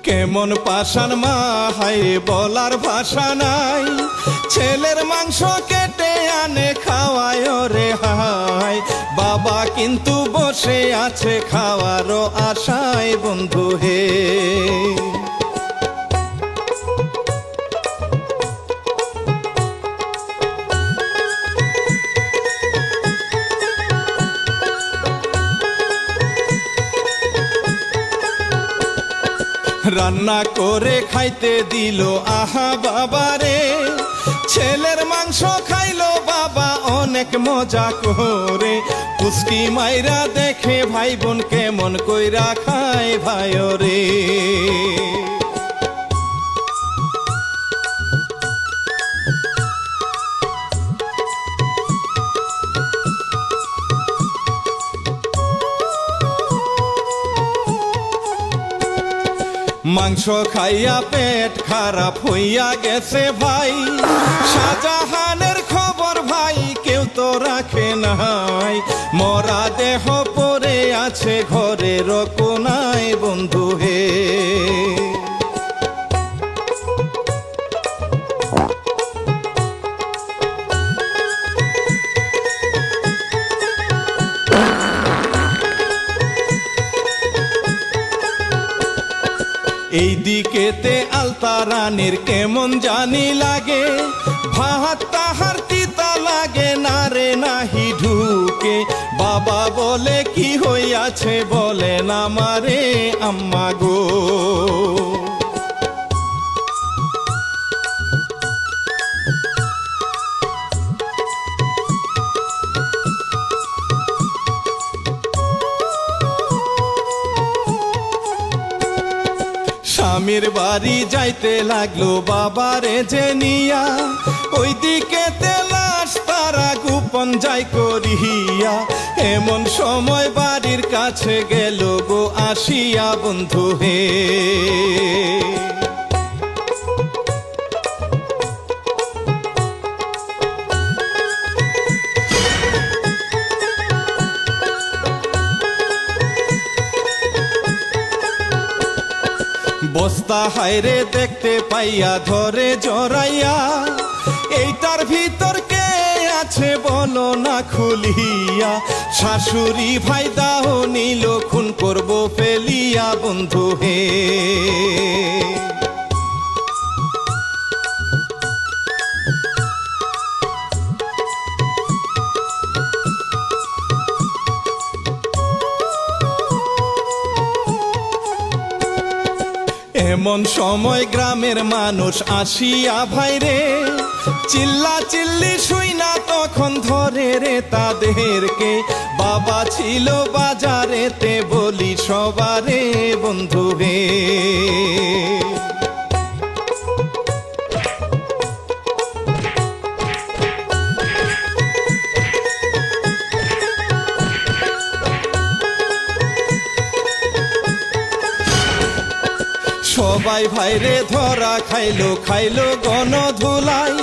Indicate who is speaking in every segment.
Speaker 1: কেমন পাষাণ মা হায় বলার ভাষা নাই, ছেলের মাংস কেটে আনে খাওয়ায় রে হায়, বাবা কিন্তু বসে আছে খাওয়ারও আশায় বন্ধু হে। রান্না করে খাইতে দিল আহা বাবারে, ছেলের মাংস খাইলো বাবা অনেক মজা করে, পুষ্টি মাইরা দেখে ভাই বোন কেমন কইরা খায় ভাই রে। মাংস খাইয়া পেট খারাপ হইয়া গেছে ভাই, শাহজাহানের খবর ভাই কেউ তো রাখে নাই, মরা দেহ পড়ে আছে ঘরের কোনায় বন্ধু হে। এই দিকেতে আলতা রানীর কেমন জানি লাগে, ভাত তাহার তিতা লাগে না রে নাহি ঢুকে, বাবা বলে কি হইয়াছে বলে না মারে আম্মা গো। স্বামীর বাড়ি যাইতে লাগলো বাবারে যে নিয়া, ওই দিকে লাশ তারা গোপন যাই করিয়া, এমন সময় বাড়ির কাছে গেল গো আসিয়া বন্ধু হে। বস্তা হায়রে দেখতে পাইয়া ধরে জড়াইয়া, এইটার ভিতর কে আছে বলো না খুলিয়া, শাশুড়ি ভাই দাহ নিল খুন করবো ফেলিয়া বন্ধু হে। এমন সময় গ্রামের মানুষ আসিয়া ভাইরে, চিল্লা চিল্লি শুই না তখন ধরে রে তাদেরকে, বাবা ছিল বাজারেতে বলি সবারে বন্ধু হে। সবাই ভাইরে ধরা খাইলো খাইলো গণধুলাই,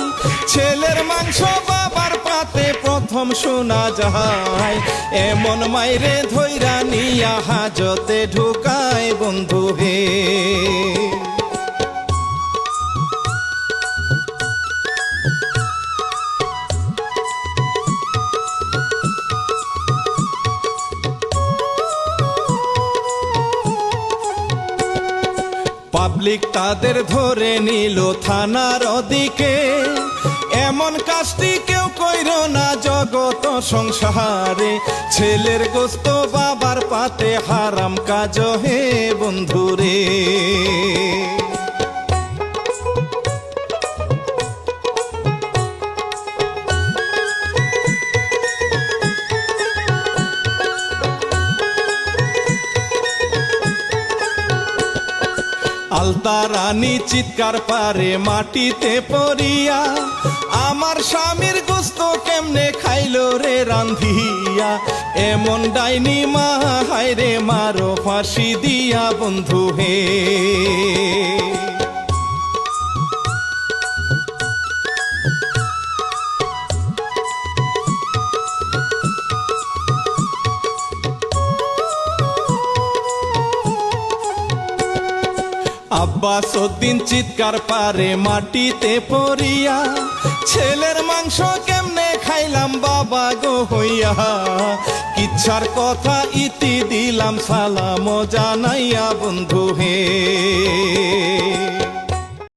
Speaker 1: ছেলের মাংস বাবার পাতে প্রথম শোনা যায়, এমন মাইরে ধইরা নিয়া হাজতে ঢুকায় বন্ধু হে। পাবলিক তাদের ধরে নিল থানার ওদিকে, এমন কাজটি কেউ কইর না জগত সংসারে, ছেলের গোস্ত বাবার পাতে হারাম কাজ হে বন্ধুরে। আলতা রানী চিৎকার পারে মাটিতে পড়িয়া, আমার স্বামীর গোস্ত কেমনে খাইলো রে রান্ধিয়া, এমন ডাইনি মা হায়রে মারো ফাঁসি দিয়া বন্ধু হে। আব্বা সদ্দিন চিৎকার পারে মাটিতে পড়িয়া, ছেলের মাংস কেমনে খাইলাম বাবা গো হইয়া। কিচ্ছার কথা ইতি দিলাম সালাম জানাইয়া বন্ধু হে।